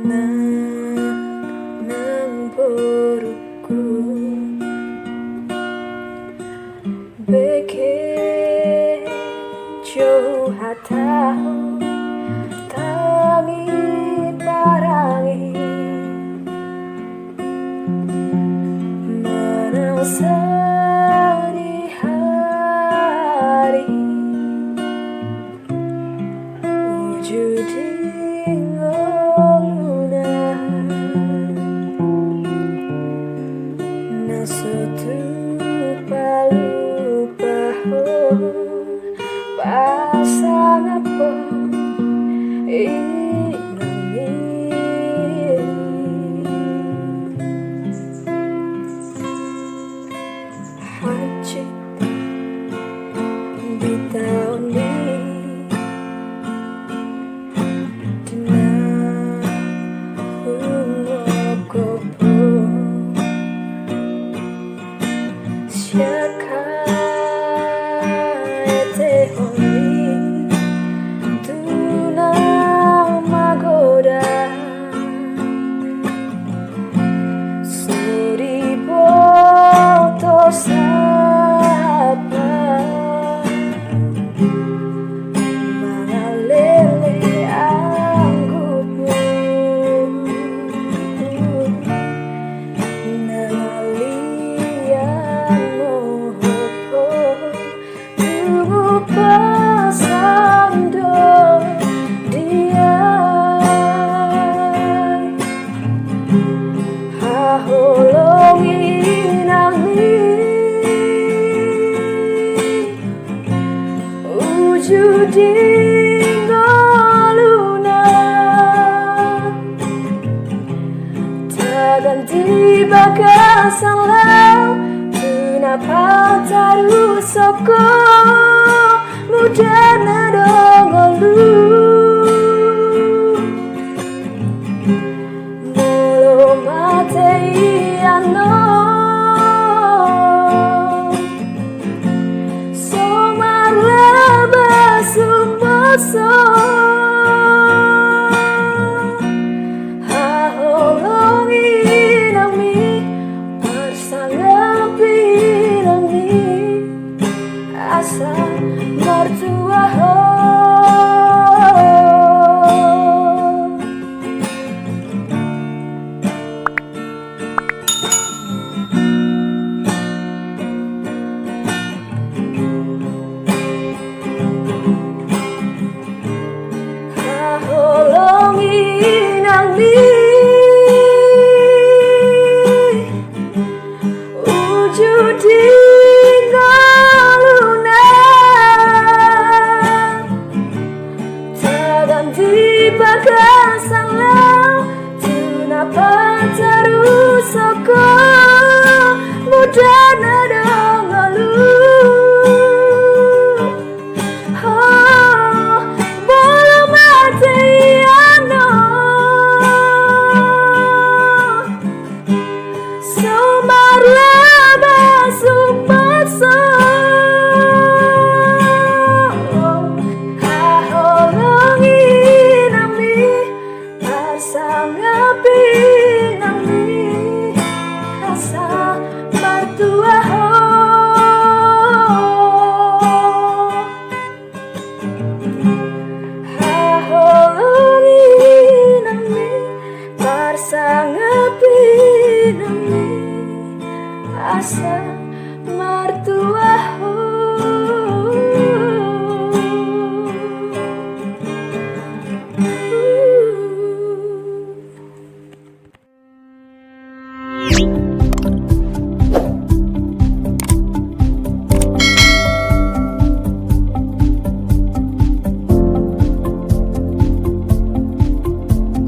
nang perutku bekejo hatau tangi parangi menangsa di hari wujud pasang apa inami hancur di tahun ini dina kopo siaka sapa mangalele anggupu nangalian mohopo tubuh pasando dia haholongin nami wujuding luna terganti bagai salau kenapa terus aku mudah nadongolu mulu matei ano so haholongin ami parsanggapi nami asa mertua holongin ang